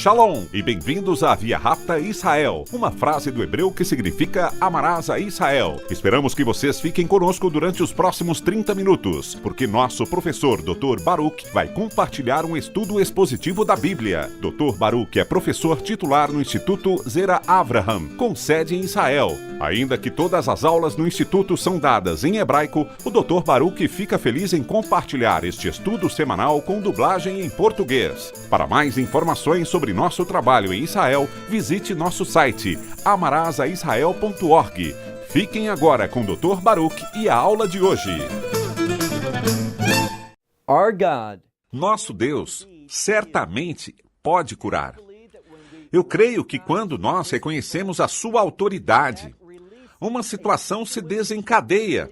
Shalom e bem-vindos a Via Rapta Israel, uma frase do hebreu que significa amarás a Israel. Esperamos que vocês fiquem conosco durante os próximos 30 minutos, porque nosso professor Dr. Baruch vai compartilhar um estudo expositivo da Bíblia. Dr. Baruch é professor titular no Instituto Zera Avraham, com sede em Israel. Ainda que todas as aulas no Instituto são dadas em hebraico, o Dr. Baruch fica feliz em compartilhar este estudo semanal com dublagem em português. Para mais informações sobre nosso trabalho em Israel, visite nosso site amarasaisrael.org. Fiquem agora com o Dr. Baruch e a aula de hoje. Our God. Nosso Deus certamente pode curar. Eu creio que quando nós reconhecemos a sua autoridade, uma situação se desencadeia.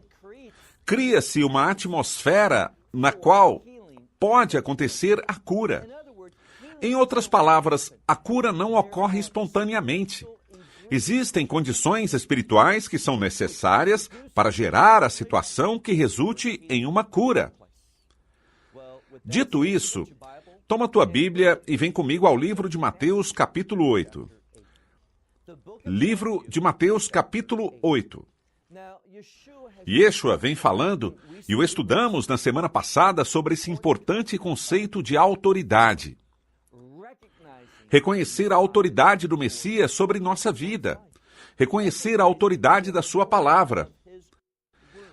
Cria-se uma atmosfera na qual pode acontecer a cura. Em outras palavras, a cura não ocorre espontaneamente. Existem condições espirituais que são necessárias para gerar a situação que resulte em uma cura. Dito isso, toma tua Bíblia e vem comigo ao livro de Mateus, capítulo 8. Livro de Mateus, capítulo 8. Yeshua vem falando, e o estudamos na semana passada, sobre esse importante conceito de autoridade. Reconhecer a autoridade do Messias sobre nossa vida. Reconhecer a autoridade da sua palavra.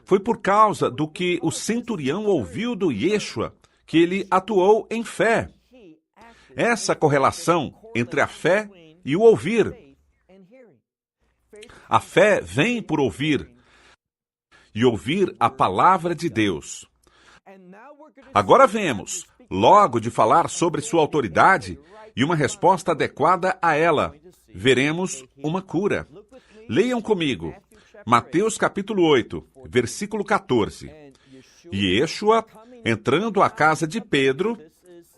Foi por causa do que o centurião ouviu do Yeshua que ele atuou em fé. Essa correlação entre a fé e o ouvir. A fé vem por ouvir, e ouvir a palavra de Deus. Agora vemos, logo de falar sobre sua autoridade e uma resposta adequada a ela, veremos uma cura. Leiam comigo, Mateus capítulo 8, versículo 14. E Yeshua, entrando à casa de Pedro,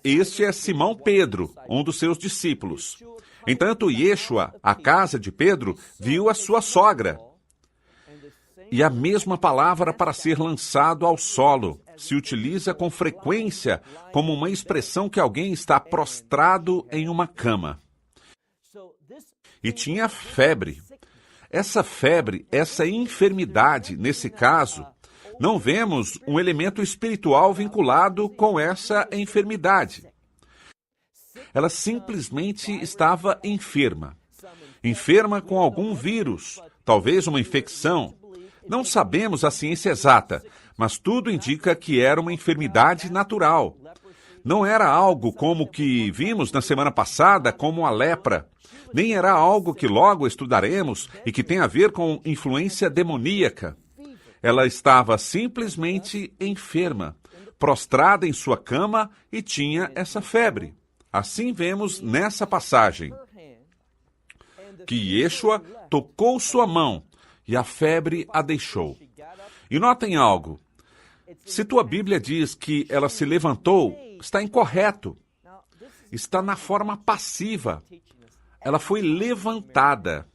este é Simão Pedro, um dos seus discípulos. Entanto, Yeshua, à casa de Pedro, viu a sua sogra. E a mesma palavra para ser lançado ao solo se utiliza com frequência como uma expressão que alguém está prostrado em uma cama. E tinha febre. Essa febre, essa enfermidade, nesse caso, não vemos um elemento espiritual vinculado com essa enfermidade. Ela simplesmente estava enferma. Enferma com algum vírus, talvez uma infecção. Não sabemos a ciência exata, mas tudo indica que era uma enfermidade natural. Não era algo como o que vimos na semana passada, como a lepra. Nem era algo que logo estudaremos e que tem a ver com influência demoníaca. Ela estava simplesmente enferma, prostrada em sua cama e tinha essa febre. Assim vemos nessa passagem que Yeshua tocou sua mão e a febre a deixou. E notem algo. Se tua Bíblia diz que ela se levantou, está incorreto. Está na forma passiva. Ela foi levantada.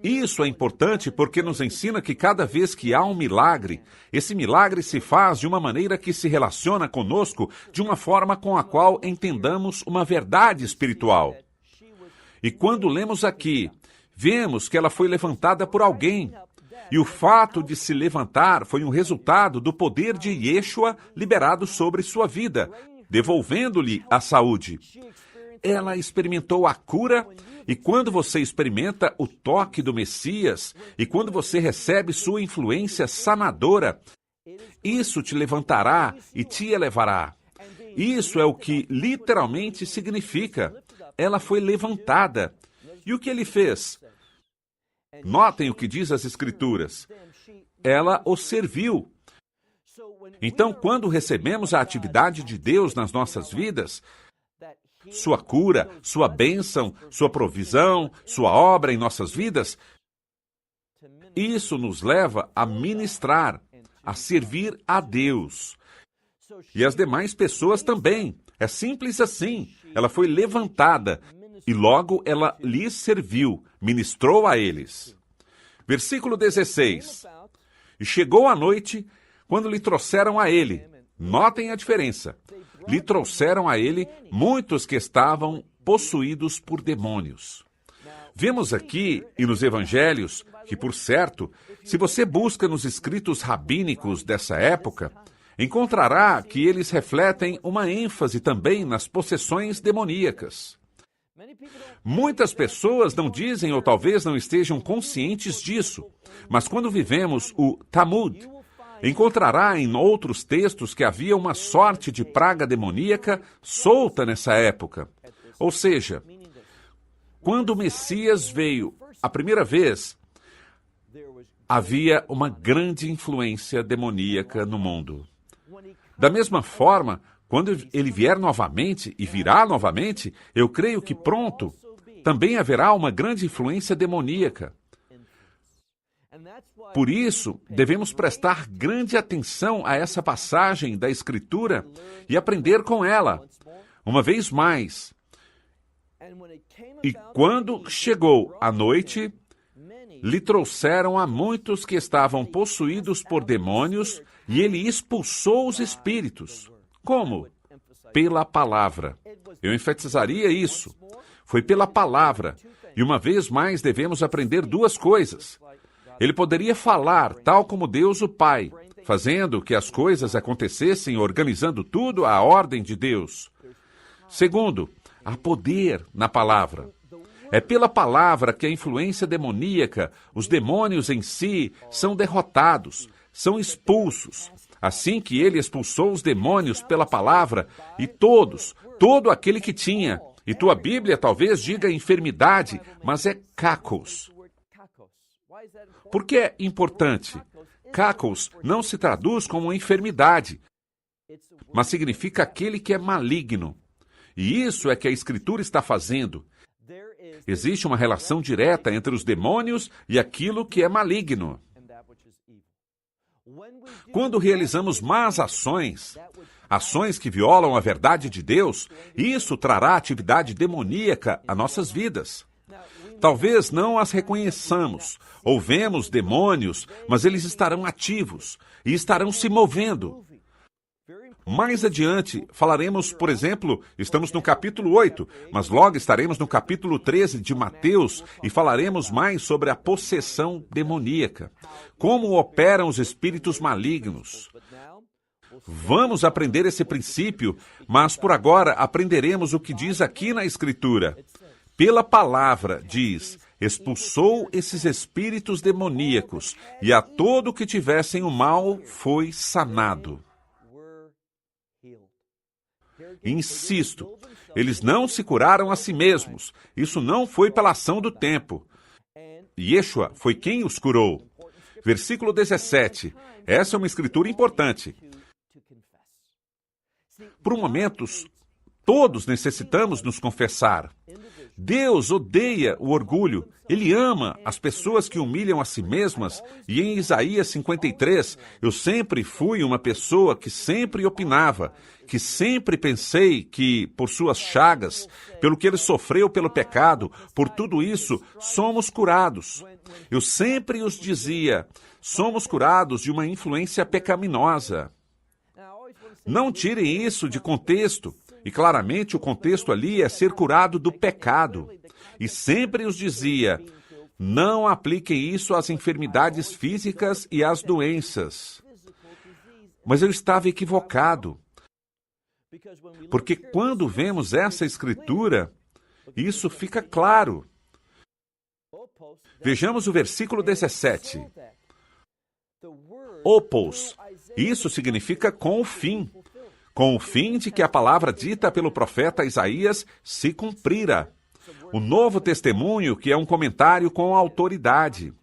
Isso é importante porque nos ensina que cada vez que há um milagre, esse milagre se faz de uma maneira que se relaciona conosco de uma forma com a qual entendamos uma verdade espiritual. E quando lemos aqui, vemos que ela foi levantada por alguém. E o fato de se levantar foi um resultado do poder de Yeshua liberado sobre sua vida, devolvendo-lhe a saúde. Ela experimentou a cura, e quando você experimenta o toque do Messias, e quando você recebe sua influência sanadora, isso te levantará e te elevará. Isso é o que literalmente significa. Ela foi levantada. E o que ele fez? Notem o que diz as Escrituras. Ela o serviu. Então, quando recebemos a atividade de Deus nas nossas vidas, sua cura, sua bênção, sua provisão, sua obra em nossas vidas, isso nos leva a ministrar, a servir a Deus. E as demais pessoas também. É simples assim. Ela foi levantada e logo ela lhes serviu, ministrou a eles. Versículo 16. E chegou a noite, quando lhe trouxeram a ele. Notem a diferença. Lhe trouxeram a ele muitos que estavam possuídos por demônios. Vemos aqui e nos evangelhos que, por certo, se você busca nos escritos rabínicos dessa época, encontrará que eles refletem uma ênfase também nas possessões demoníacas. Muitas pessoas não dizem ou talvez não estejam conscientes disso, mas quando vivemos o Talmud, encontrará em outros textos que havia uma sorte de praga demoníaca solta nessa época. Ou seja, quando o Messias veio a primeira vez, havia uma grande influência demoníaca no mundo. Da mesma forma, quando ele vier novamente e virá novamente, eu creio que pronto também haverá uma grande influência demoníaca. Por isso, devemos prestar grande atenção a essa passagem da Escritura e aprender com ela, uma vez mais. E quando chegou a noite, lhe trouxeram a muitos que estavam possuídos por demônios, e ele expulsou os espíritos. Como? Pela palavra. Eu enfatizaria isso. Foi pela palavra. E uma vez mais devemos aprender duas coisas. Ele poderia falar, tal como Deus o Pai, fazendo que as coisas acontecessem, organizando tudo à ordem de Deus. Segundo, há poder na palavra. É pela palavra que a influência demoníaca, os demônios em si, são derrotados, são expulsos. Assim que ele expulsou os demônios pela palavra, e todo aquele que tinha, e tua Bíblia talvez diga enfermidade, mas é kakos. Por que é importante? Kakos não se traduz como enfermidade, mas significa aquele que é maligno. E isso é que a Escritura está fazendo. Existe uma relação direta entre os demônios e aquilo que é maligno. Quando realizamos más ações, ações que violam a verdade de Deus, isso trará atividade demoníaca a nossas vidas. Talvez não as reconheçamos, ou vemos demônios, mas eles estarão ativos e estarão se movendo. Mais adiante, falaremos, por exemplo, estamos no capítulo 8, mas logo estaremos no capítulo 13 de Mateus e falaremos mais sobre a possessão demoníaca, como operam os espíritos malignos. Vamos aprender esse princípio, mas por agora aprenderemos o que diz aqui na Escritura. Pela palavra, diz, expulsou esses espíritos demoníacos, e a todo que tivessem o mal foi sanado. Insisto, eles não se curaram a si mesmos. Isso não foi pela ação do tempo. Yeshua foi quem os curou. Versículo 17. Essa é uma escritura importante. Por momentos, todos necessitamos nos confessar. Deus odeia o orgulho. Ele ama as pessoas que humilham a si mesmas. E em Isaías 53, eu sempre fui uma pessoa que sempre opinava, que sempre pensei que, por suas chagas, pelo que ele sofreu pelo pecado, por tudo isso, somos curados. Eu sempre os dizia, somos curados de uma influência pecaminosa. Não tirem isso de contexto. E claramente o contexto ali é ser curado do pecado. E sempre os dizia, não apliquem isso às enfermidades físicas e às doenças. Mas eu estava equivocado. Porque quando vemos essa escritura, isso fica claro. Vejamos o versículo 17. Opos. Isso significa com o fim de que a palavra dita pelo profeta Isaías se cumprira. O Novo Testemunho, que é um comentário com autoridade.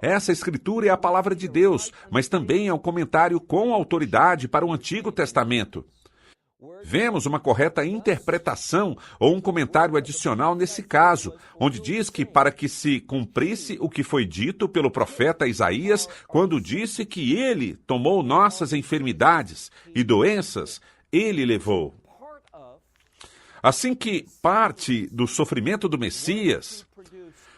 Essa escritura é a palavra de Deus, mas também é um comentário com autoridade para o Antigo Testamento. Vemos uma correta interpretação ou um comentário adicional nesse caso, onde diz que para que se cumprisse o que foi dito pelo profeta Isaías, quando disse que ele tomou nossas enfermidades e doenças, ele levou. Assim que parte do sofrimento do Messias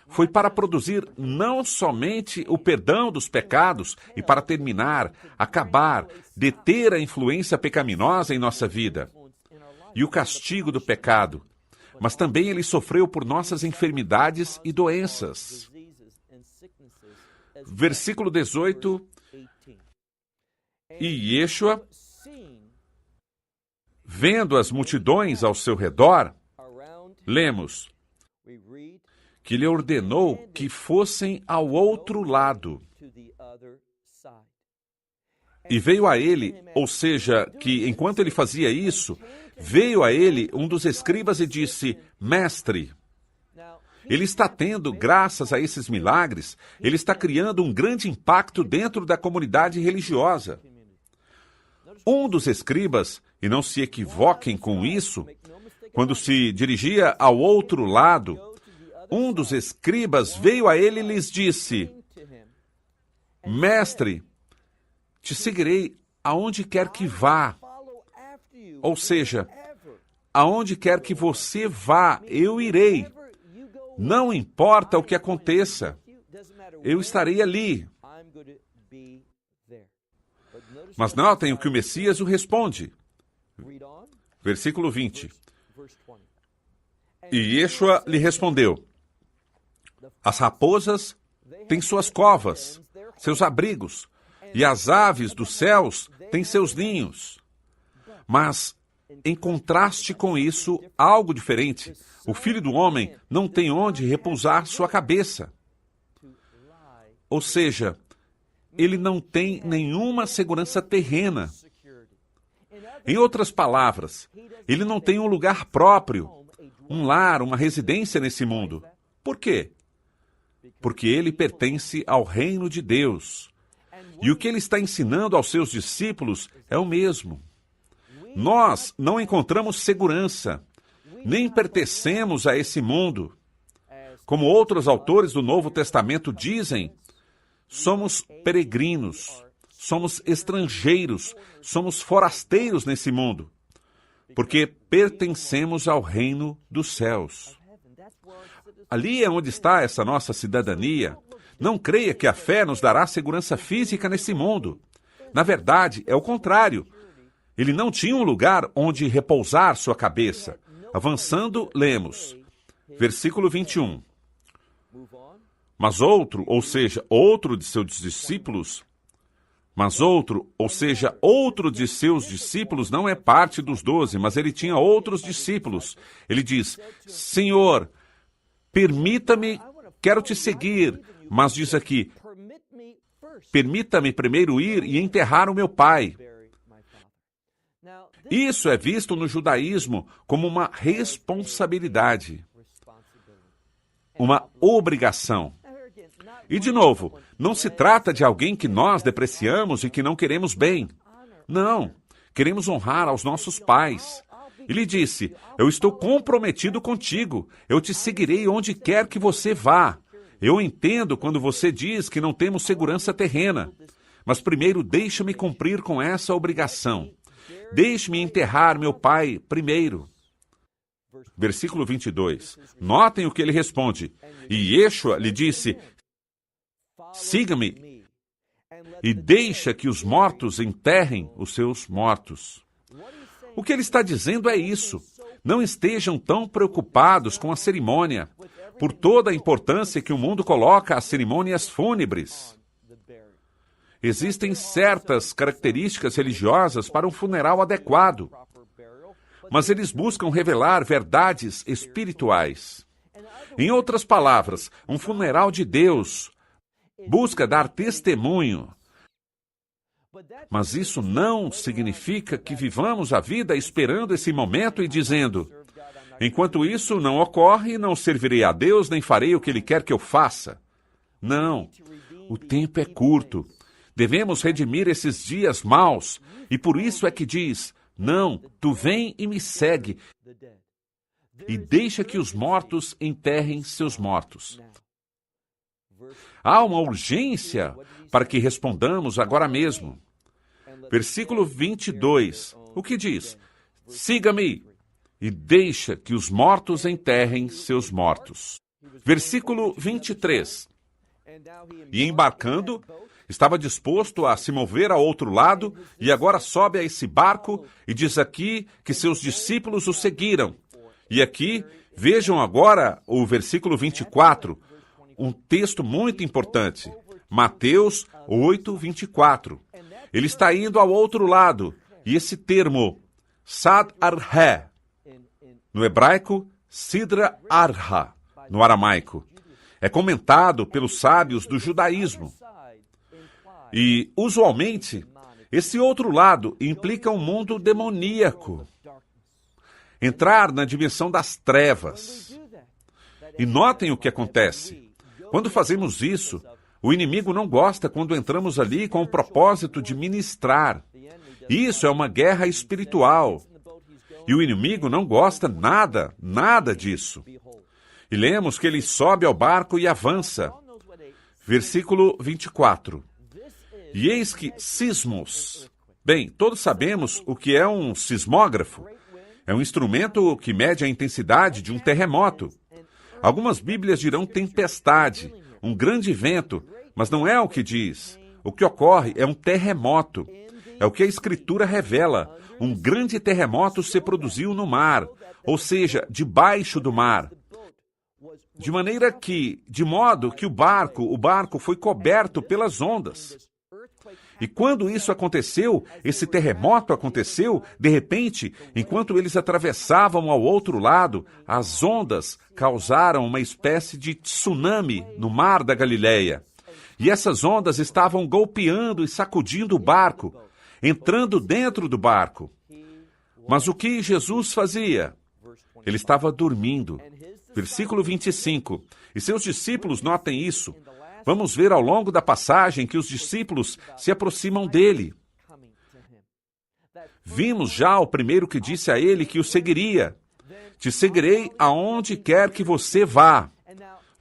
foi para produzir não somente o perdão dos pecados e para terminar, acabar, deter a influência pecaminosa em nossa vida e o castigo do pecado, mas também ele sofreu por nossas enfermidades e doenças. Versículo 18. E Yeshua, vendo as multidões ao seu redor, lemos, que lhe ordenou que fossem ao outro lado. E veio a ele, ou seja, que enquanto ele fazia isso, veio a ele um dos escribas e disse, Mestre, ele está tendo, graças a esses milagres, ele está criando um grande impacto dentro da comunidade religiosa. Um dos escribas, e não se equivoquem com isso, quando se dirigia ao outro lado, um dos escribas veio a ele e lhes disse, Mestre, te seguirei aonde quer que vá. Ou seja, aonde quer que você vá, eu irei. Não importa o que aconteça, eu estarei ali. Mas notem o que o Messias o responde. Versículo 20. E Yeshua lhe respondeu, as raposas têm suas covas, seus abrigos, e as aves dos céus têm seus ninhos. Mas, em contraste com isso, algo diferente. O Filho do Homem não tem onde repousar sua cabeça. Ou seja, ele não tem nenhuma segurança terrena. Em outras palavras, ele não tem um lugar próprio, um lar, uma residência nesse mundo. Por quê? Porque ele pertence ao reino de Deus. E o que ele está ensinando aos seus discípulos é o mesmo. Nós não encontramos segurança, nem pertencemos a esse mundo. Como outros autores do Novo Testamento dizem, somos peregrinos, somos estrangeiros, somos forasteiros nesse mundo, porque pertencemos ao reino dos céus. Ali é onde está essa nossa cidadania. Não creia que a fé nos dará segurança física nesse mundo. Na verdade, é o contrário. Ele não tinha um lugar onde repousar sua cabeça. Avançando, lemos. Versículo 21. Mas outro, ou seja, outro de seus discípulos, não é parte dos 12, mas ele tinha outros discípulos. Ele diz, Senhor, permita-me, quero te seguir, mas diz aqui, permita-me primeiro ir e enterrar o meu pai. Isso é visto no judaísmo como uma responsabilidade, uma obrigação. E, de novo, não se trata de alguém que nós depreciamos e que não queremos bem. Não, queremos honrar aos nossos pais. Ele disse, eu estou comprometido contigo, eu te seguirei onde quer que você vá. Eu entendo quando você diz que não temos segurança terrena, mas primeiro deixa-me cumprir com essa obrigação. Deixe-me enterrar meu pai primeiro. Versículo 22. Notem o que ele responde. E Yeshua lhe disse, siga-me e deixa que os mortos enterrem os seus mortos. O que ele está dizendo é isso. Não estejam tão preocupados com a cerimônia, por toda a importância que o mundo coloca às cerimônias fúnebres. Existem certas características religiosas para um funeral adequado, mas eles buscam revelar verdades espirituais. Em outras palavras, um funeral de Deus busca dar testemunho. Mas isso não significa que vivamos a vida esperando esse momento e dizendo, enquanto isso não ocorre, não servirei a Deus nem farei o que Ele quer que eu faça. Não, o tempo é curto. Devemos redimir esses dias maus, e por isso é que diz, não, tu vem e me segue, e deixa que os mortos enterrem seus mortos. Há uma urgência para que respondamos agora mesmo. Versículo 22, o que diz? Siga-me e deixa que os mortos enterrem seus mortos. Versículo 23, e embarcando, estava disposto a se mover ao outro lado, e agora sobe a esse barco, e diz aqui que seus discípulos o seguiram. E aqui Vejam agora o versículo 24, um texto muito importante. Mateus 8, 24. Ele está indo ao outro lado, e esse termo, Sad Arhe, no hebraico, Sidra Arha, no aramaico, é comentado pelos sábios do judaísmo. E, usualmente, esse outro lado implica um mundo demoníaco. Entrar na dimensão das trevas. E notem o que acontece. Quando fazemos isso, o inimigo não gosta quando entramos ali com o propósito de ministrar. Isso é uma guerra espiritual. E o inimigo não gosta nada disso. E lemos que ele sobe ao barco e avança. Versículo 24. E eis que sismos. Bem, todos sabemos o que é um sismógrafo. É um instrumento que mede a intensidade de um terremoto. Algumas Bíblias dirão tempestade, um grande vento, mas não é o que diz. O que ocorre é um terremoto. É o que a Escritura revela. Um grande terremoto se produziu no mar, ou seja, debaixo do mar. De modo que o barco foi coberto pelas ondas. E quando isso aconteceu, esse terremoto aconteceu, de repente, enquanto eles atravessavam ao outro lado, as ondas causaram uma espécie de tsunami no mar da Galileia. E essas ondas estavam golpeando e sacudindo o barco, entrando dentro do barco. Mas o que Jesus fazia? Ele estava dormindo. Versículo 25. E seus discípulos notem isso. Vamos ver ao longo da passagem que os discípulos se aproximam dele. Vimos já o primeiro que disse a ele que o seguiria. Te seguirei aonde quer que você vá.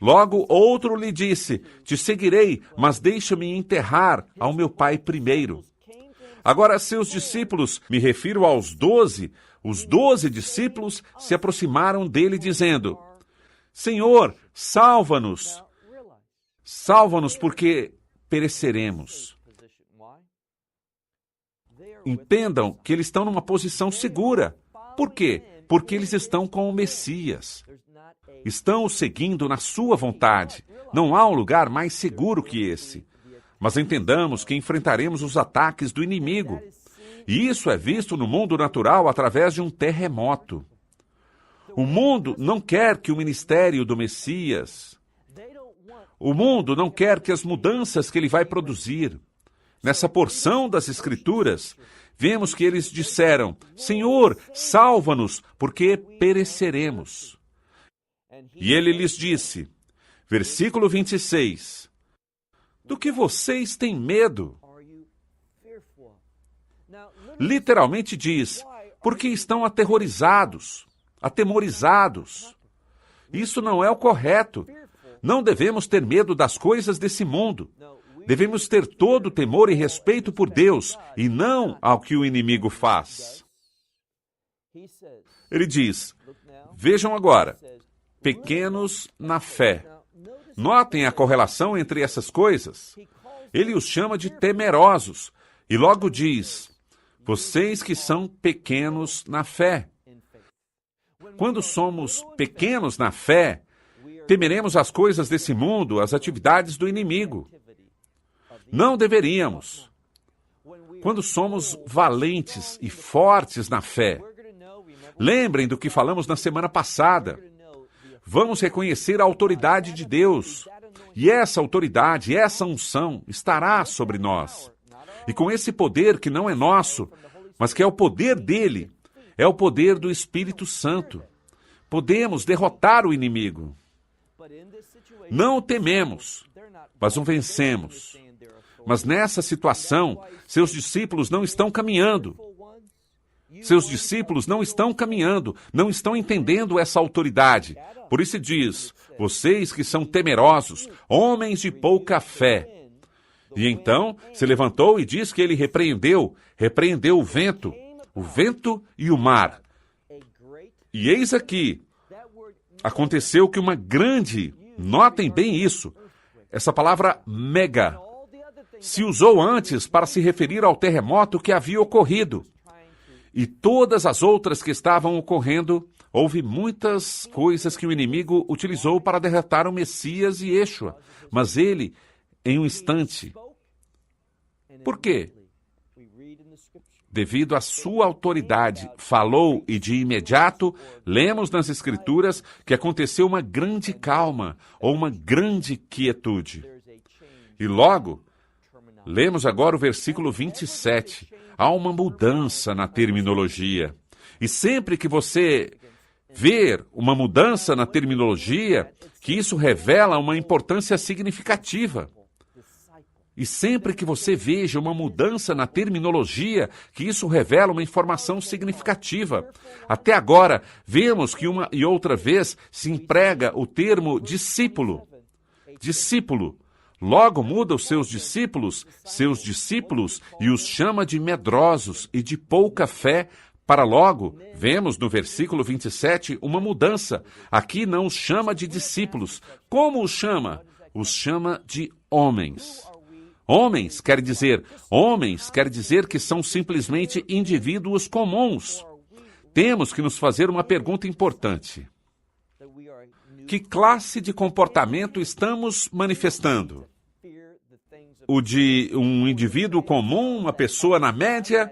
Logo, outro lhe disse, te seguirei, mas deixa-me enterrar ao meu pai primeiro. Agora, seus discípulos, me refiro aos 12, os 12 discípulos se aproximaram dele dizendo, Senhor, salva-nos. Salva-nos porque pereceremos. Entendam que eles estão numa posição segura. Por quê? Porque eles estão com o Messias. Estão o seguindo na sua vontade. Não há um lugar mais seguro que esse. Mas entendamos que enfrentaremos os ataques do inimigo. E isso é visto no mundo natural através de um terremoto. O mundo não quer que o ministério do Messias... O mundo não quer que as mudanças que ele vai produzir. Nessa porção das Escrituras, vemos que eles disseram, Senhor, salva-nos, porque pereceremos. E ele lhes disse, versículo 26, do que vocês têm medo? Literalmente diz, porque estão atemorizados. Isso não é o correto. Não devemos ter medo das coisas desse mundo. Devemos ter todo o temor e respeito por Deus, e não ao que o inimigo faz. Ele diz, vejam agora, pequenos na fé. Notem a correlação entre essas coisas. Ele os chama de temerosos, e logo diz, vocês que são pequenos na fé. Quando somos pequenos na fé, temeremos as coisas desse mundo, as atividades do inimigo. Não deveríamos. Quando somos valentes e fortes na fé, lembrem do que falamos na semana passada. Vamos reconhecer a autoridade de Deus. E essa autoridade, essa unção estará sobre nós. E com esse poder que não é nosso, mas que é o poder dele, é o poder do Espírito Santo. Podemos derrotar o inimigo. Não o tememos, mas o vencemos. Mas nessa situação, seus discípulos não estão caminhando. Seus discípulos não estão caminhando, não estão entendendo essa autoridade. Por isso diz, vocês que são temerosos, homens de pouca fé. E então se levantou e diz que ele repreendeu o vento e o mar. E eis aqui, aconteceu que uma grande, notem bem isso, essa palavra mega, se usou antes para se referir ao terremoto que havia ocorrido. E todas as outras que estavam ocorrendo Houve muitas coisas que o inimigo utilizou para derrotar o Messias e Yeshua, mas ele, em um instante. Por quê? Devido à sua autoridade, falou e de imediato, lemos nas Escrituras que aconteceu uma grande calma ou uma grande quietude. E logo, lemos agora o versículo 27. Há uma mudança na terminologia. E sempre que você ver uma mudança na terminologia, que isso revela uma importância significativa. E sempre que você veja uma mudança na terminologia, que isso revela uma informação significativa. Até agora, vemos que uma e outra vez se emprega o termo discípulo. Discípulo. Logo muda os seus discípulos, e os chama de medrosos e de pouca fé, para logo, vemos no versículo 27 uma mudança. Aqui não os chama de discípulos. Como os chama? Os chama de homens. Homens quer dizer que são simplesmente indivíduos comuns. Temos que nos fazer uma pergunta importante. Que classe de comportamento estamos manifestando? O de um indivíduo comum, uma pessoa na média,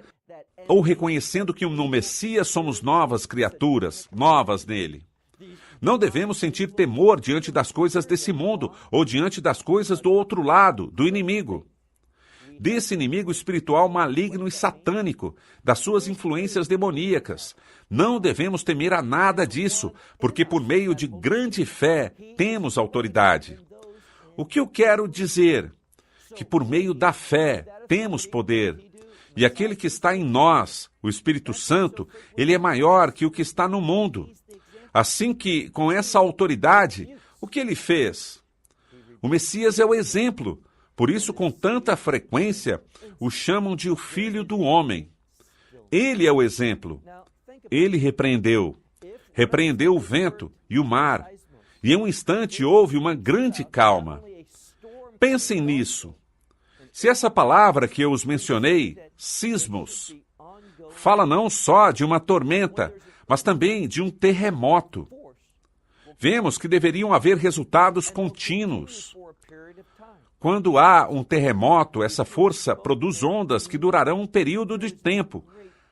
ou reconhecendo que no Messias somos novas criaturas, novas nele? Não devemos sentir temor diante das coisas desse mundo ou diante das coisas do outro lado, do inimigo. Desse inimigo espiritual maligno e satânico, das suas influências demoníacas. Não devemos temer a nada disso, porque por meio de grande fé temos autoridade. O que eu quero dizer? Que por meio da fé temos poder. E aquele que está em nós, o Espírito Santo, ele é maior que o que está no mundo. Assim que, com essa autoridade, o que ele fez? O Messias é o exemplo. Por isso, com tanta frequência, o chamam de o Filho do Homem. Ele é o exemplo. Ele repreendeu o vento e o mar, e em um instante houve uma grande calma. Pensem nisso. Se essa palavra que eu os mencionei, sismos, fala não só de uma tormenta, mas também de um terremoto. Vemos que deveriam haver resultados contínuos. Quando há um terremoto, essa força produz ondas que durarão um período de tempo.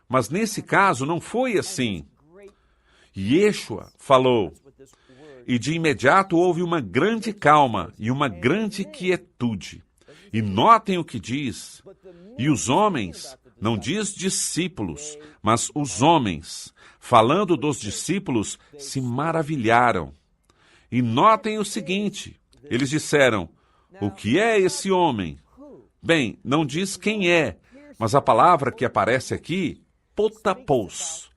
Mas nesse caso não foi assim. Yeshua falou, e de imediato houve uma grande calma e uma grande quietude. E notem o que diz. E os homens, não diz discípulos, mas os homens, falando dos discípulos, se maravilharam. E notem o seguinte, eles disseram, o que é esse homem? Bem, não diz quem é, mas a palavra que aparece aqui, potapos,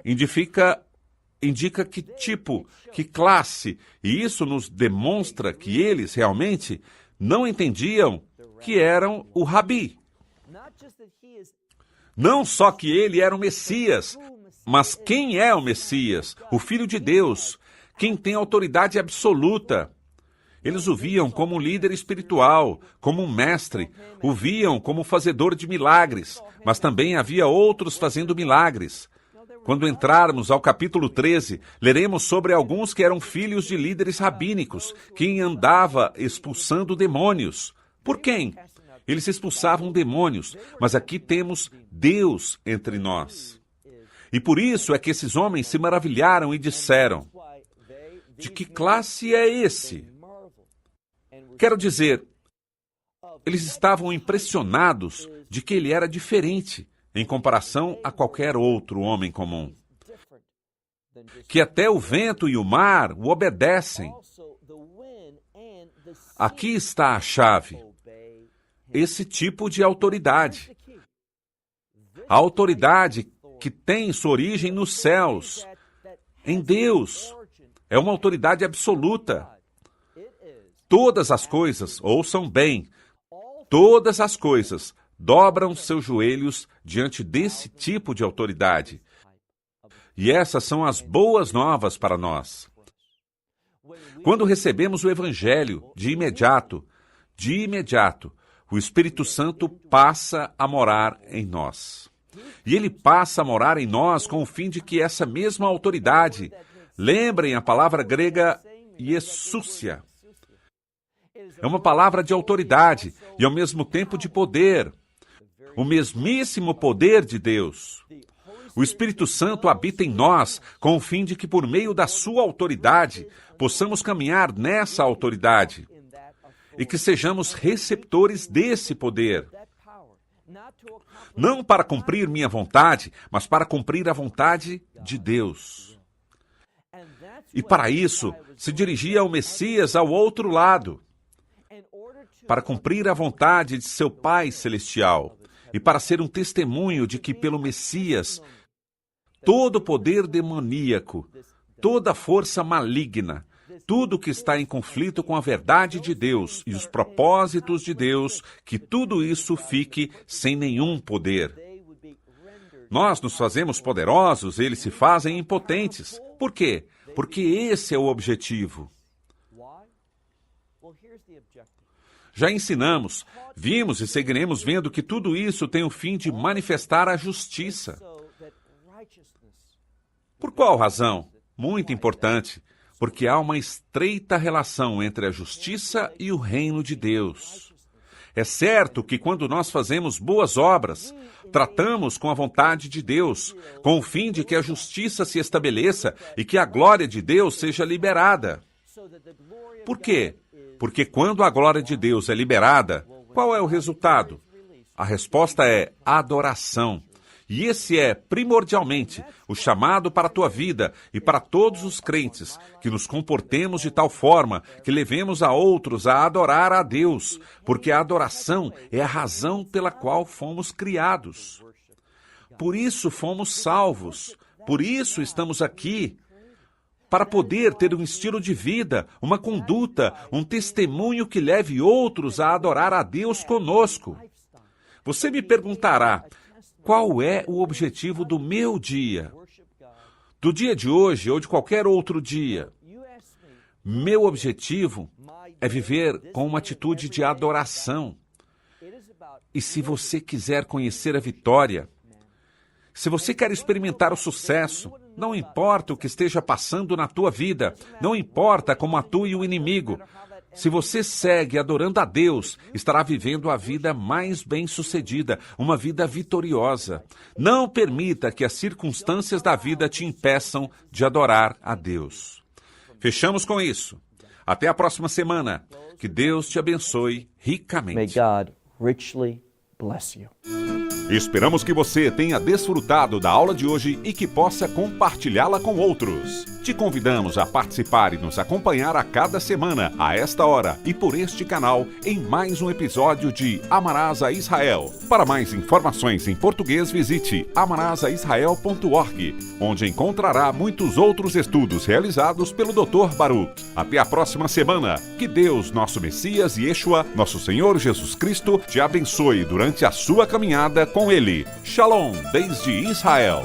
indica que tipo, que classe, e isso nos demonstra que eles realmente não entendiam que eram o Rabi. Não só que ele era o Messias, mas quem é o Messias? O Filho de Deus, quem tem autoridade absoluta. Eles o viam como um líder espiritual, como um mestre, o viam como fazedor de milagres, mas também havia outros fazendo milagres. Quando entrarmos ao capítulo 13, leremos sobre alguns que eram filhos de líderes rabínicos, quem andava expulsando demônios. Por quem? Eles expulsavam demônios, mas aqui temos Deus entre nós. E por isso é que esses homens se maravilharam e disseram, de que classe é esse? Quero dizer, eles estavam impressionados de que ele era diferente em comparação a qualquer outro homem comum. Que até o vento e o mar o obedecem. Aqui está a chave. Esse tipo de autoridade. A autoridade que tem sua origem nos céus, em Deus. É uma autoridade absoluta. Todas as coisas, ouçam bem, todas as coisas dobram seus joelhos diante desse tipo de autoridade. E essas são as boas novas para nós. Quando recebemos o Evangelho, de imediato, o Espírito Santo passa a morar em nós. E Ele passa a morar em nós com o fim de que essa mesma autoridade, lembrem a palavra grega iesúcia, é uma palavra de autoridade e ao mesmo tempo de poder, o mesmíssimo poder de Deus. O Espírito Santo habita em nós com o fim de que por meio da sua autoridade possamos caminhar nessa autoridade e que sejamos receptores desse poder. Não para cumprir minha vontade, mas para cumprir a vontade de Deus. E para isso, se dirigia ao Messias ao outro lado, para cumprir a vontade de seu Pai Celestial e para ser um testemunho de que pelo Messias, todo poder demoníaco, toda força maligna, tudo que está em conflito com a verdade de Deus e os propósitos de Deus, que tudo isso fique sem nenhum poder. Nós nos fazemos poderosos, eles se fazem impotentes. Por quê? Porque esse é o objetivo. Já ensinamos, vimos e seguiremos vendo que tudo isso tem o fim de manifestar a justiça. Por qual razão? Muito importante, porque há uma estreita relação entre a justiça e o reino de Deus. É certo que quando nós fazemos boas obras, tratamos com a vontade de Deus, com o fim de que a justiça se estabeleça e que a glória de Deus seja liberada. Por quê? Porque quando a glória de Deus é liberada, qual é o resultado? A resposta é adoração. E esse é, primordialmente, o chamado para a tua vida e para todos os crentes, que nos comportemos de tal forma que levemos a outros a adorar a Deus, porque a adoração é a razão pela qual fomos criados. Por isso fomos salvos, por isso estamos aqui, para poder ter um estilo de vida, uma conduta, um testemunho que leve outros a adorar a Deus conosco. Você me perguntará, qual é o objetivo do meu dia? Do dia de hoje ou de qualquer outro dia? Meu objetivo é viver com uma atitude de adoração. E se você quiser conhecer a vitória, se você quer experimentar o sucesso, não importa o que esteja passando na tua vida, não importa como atue o inimigo, se você segue adorando a Deus, estará vivendo a vida mais bem-sucedida, uma vida vitoriosa. Não permita que as circunstâncias da vida te impeçam de adorar a Deus. Fechamos com isso. Até a próxima semana. Que Deus te abençoe ricamente. May God richly bless you. Esperamos que você tenha desfrutado da aula de hoje e que possa compartilhá-la com outros. Te convidamos a participar e nos acompanhar a cada semana, a esta hora e por este canal, em mais um episódio de Amarás a Israel. Para mais informações em português, visite amarasaisrael.org, onde encontrará muitos outros estudos realizados pelo Dr. Baruch. Até a próxima semana. Que Deus, nosso Messias e Yeshua, nosso Senhor Jesus Cristo, te abençoe durante a sua caminhada com Ele. Shalom, desde Israel.